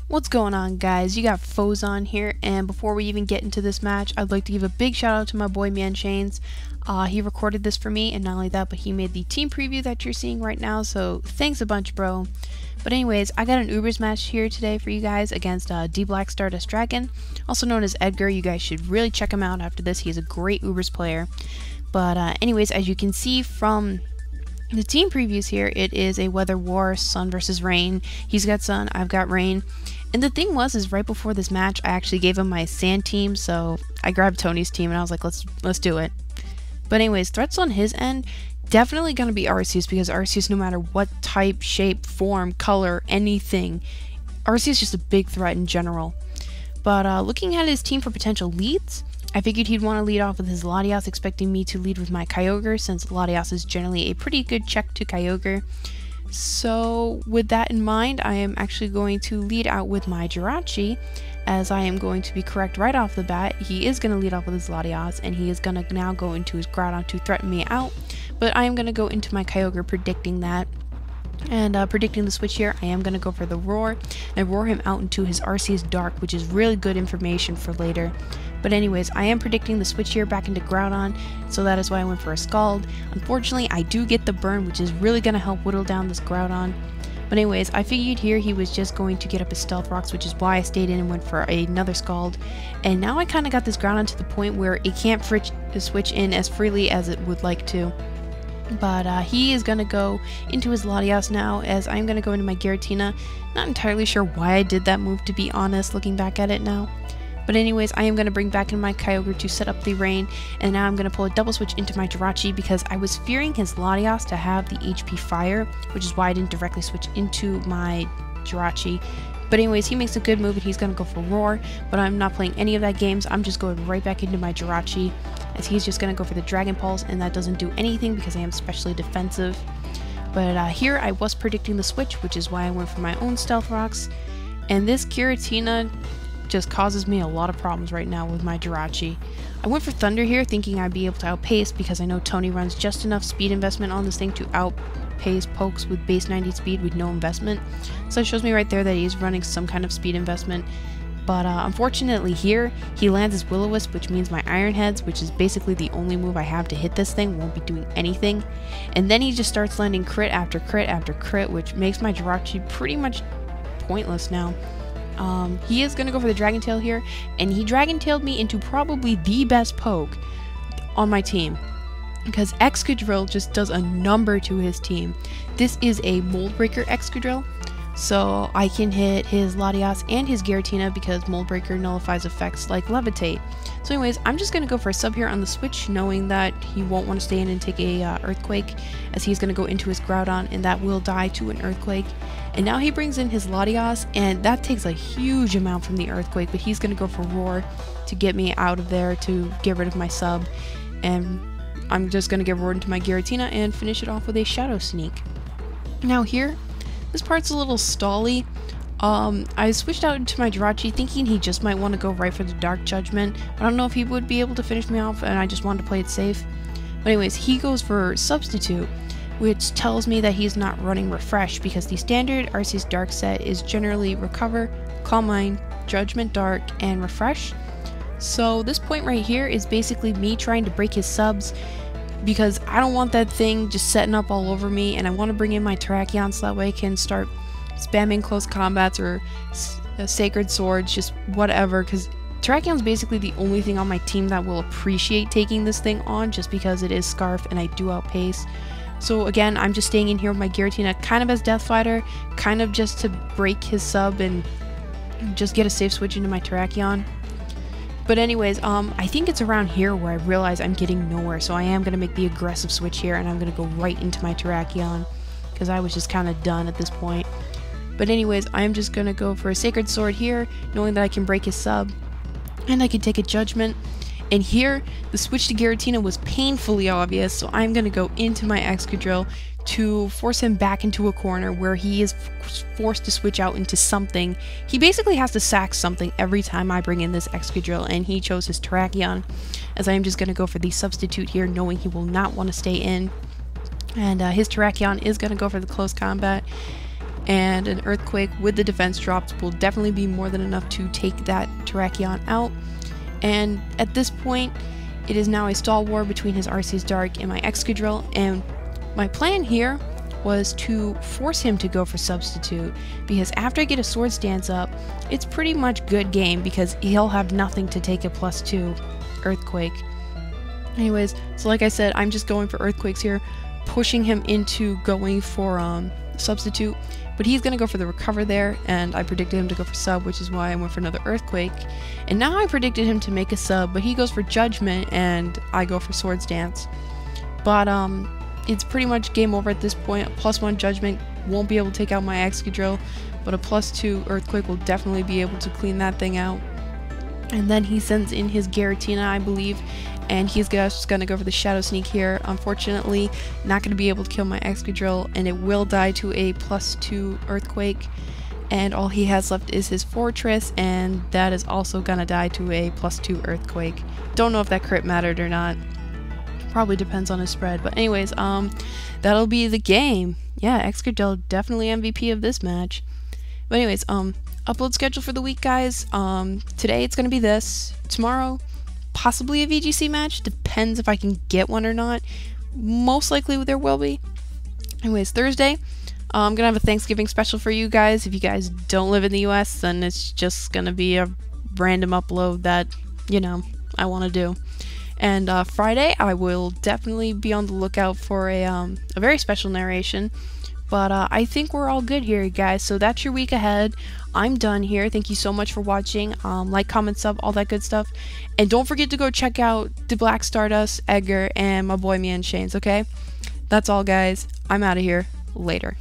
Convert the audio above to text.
What's going on, guys? You got Foes on here, and before we even get into this match, I'd like to give a big shout out to my boy Man Chains. He recorded this for me, and not only that, but he made the team preview that you're seeing right now, so thanks a bunch, bro. But anyways, I got an Ubers match here today for you guys against dblackstardust Dragon, also known as Edgar. You guys should really check him out after this. He is a great Ubers player. But anyways, as you can see from the team previews here, it is a weather war, sun versus rain. He's got sun, I've got rain. And the thing is right before this match, I actually gave him my sand team, so I grabbed Tony's team and I was like, let's do it. But anyways, threats on his end, definitely gonna be Arceus, because Arceus, no matter what type, shape, form, color, anything, Arceus is just a big threat in general. But looking at his team for potential leads, I figured he'd want to lead off with his Latias, expecting me to lead with my Kyogre, since Latias is generally a pretty good check to Kyogre. So with that in mind, I am actually going to lead out with my Jirachi, as I am going to be correct right off the bat. He is going to lead off with his Latias, and he is going to now go into his Groudon to threaten me out, but I am going to go into my Kyogre predicting that. And predicting the switch here, I am going to go for the Roar, and roar him out into his Arceus Dark, which is really good information for later. But anyways, I am predicting the switch here back into Groudon, so that is why I went for a Scald. Unfortunately, I do get the burn, which is really going to help whittle down this Groudon. But anyways, I figured here he was just going to get up his Stealth Rocks, which is why I stayed in and went for another Scald. And now I kind of got this Groudon to the point where it can't switch in as freely as it would like to. But he is going to go into his Latias now, as I'm going to go into my Giratina. Not entirely sure why I did that move, to be honest, looking back at it now. But anyways, I am going to bring back in my Kyogre to set up the rain, and now I'm going to pull a double switch into my Jirachi, because I was fearing his Latias to have the HP Fire, which is why I didn't directly switch into my Jirachi. But anyways, he makes a good move and he's going to go for Roar, but I'm not playing any of that games. I'm just going right back into my Jirachi, as he's just going to go for the Dragon Pulse, and that doesn't do anything because I am specially defensive. But here I was predicting the switch, which is why I went for my own Stealth Rocks, and this Giratina just causes me a lot of problems right now with my Jirachi. I went for Thunder here, thinking I'd be able to outpace, because I know Tony runs just enough speed investment on this thing to outpace Pokes with base 90 speed with no investment. So it shows me right there that he's running some kind of speed investment. But unfortunately here, he lands his Will-O-Wisp, which means my Iron Heads, which is basically the only move I have to hit this thing, won't be doing anything. And then he just starts landing crit after crit after crit, which makes my Jirachi pretty much pointless now. He is going to go for the Dragon Tail here, and he Dragon Tailed me into probably the best poke on my team, because Excadrill just does a number to his team. This is a Mold Breaker Excadrill, so I can hit his Latias and his Giratina, because Mold Breaker nullifies effects like Levitate. So anyways, I'm just going to go for a sub here on the switch, knowing that he won't want to stay in and take a Earthquake, as he's going to go into his Groudon, and that will die to an Earthquake. And now he brings in his Latias, and that takes a huge amount from the Earthquake, but he's going to go for Roar to get me out of there, to get rid of my sub. And I'm just going to get roared into my Giratina and finish it off with a Shadow Sneak. Now here, this part's a little stally. I switched out into my Jirachi thinking he just might want to go right for the Dark Judgment. I don't know if he would be able to finish me off, and I just wanted to play it safe. But anyways, he goes for Substitute, which tells me that he's not running Refresh, because the standard Arceus Dark set is generally Recover, Calm Mind, Judgment Dark, and Refresh. So this point right here is basically me trying to break his subs, because I don't want that thing just setting up all over me, and I want to bring in my Terrakion so that way I can start spamming close combats or Sacred Swords, just whatever, because Terrakion's basically the only thing on my team that will appreciate taking this thing on, just because it is Scarf and I do outpace. So again, I'm just staying in here with my Giratina, kind of as Death Fighter, kind of just to break his sub and just get a safe switch into my Terrakion. But anyways, I think it's around here where I realize I'm getting nowhere, so I am going to make the aggressive switch here, and I'm going to go right into my Terrakion, because I was just kind of done at this point. But anyways, I am just going to go for a Sacred Sword here, knowing that I can break his sub, and I can take a Judgment. And here, the switch to Giratina was painfully obvious, so I'm going to go into my Excadrill to force him back into a corner where he is forced to switch out into something. He basically has to sack something every time I bring in this Excadrill, and he chose his Terrakion, as I am just going to go for the Substitute here, knowing he will not want to stay in. And his Terrakion is going to go for the close combat. and an Earthquake with the defense drops will definitely be more than enough to take that Terrakion out. And at this point, it is now a stall war between his Arceus Dark and my Excadrill, and my plan here was to force him to go for Substitute, because after I get a Swords Dance up, it's pretty much good game because he'll have nothing to take a +2 Earthquake. Anyways, so like I said, I'm just going for Earthquakes here, pushing him into going for Substitute, but he's going to go for the Recover there, and I predicted him to go for Sub, which is why I went for another Earthquake. And now I predicted him to make a Sub, but he goes for Judgment, and I go for Swords Dance. But it's pretty much game over at this point. A +1 Judgment won't be able to take out my Excadrill, but a +2 Earthquake will definitely be able to clean that thing out. And then he sends in his Giratina, I believe, and he's just going to go for the Shadow Sneak here. Unfortunately, not going to be able to kill my Excadrill, and it will die to a +2 Earthquake. And all he has left is his Fortress, and that is also going to die to a +2 Earthquake. Don't know if that crit mattered or not. Probably depends on his spread. But anyways, that'll be the game. Yeah, Excadrill definitely MVP of this match. But anyways, upload schedule for the week, guys. Today it's going to be this. Tomorrow, possibly a VGC match. Depends if I can get one or not. Most likely there will be. Anyways, Thursday, I'm going to have a Thanksgiving special for you guys. If you guys don't live in the US, then it's just going to be a random upload that, you know, I want to do. And Friday, I will definitely be on the lookout for a very special narration. But I think we're all good here, guys. So that's your week ahead. I'm done here. Thank you so much for watching. Like, comment, sub, all that good stuff. And don't forget to go check out the Black Stardust, Edgar, and my boy me and Shane's, okay? That's all, guys. I'm out of here. Later.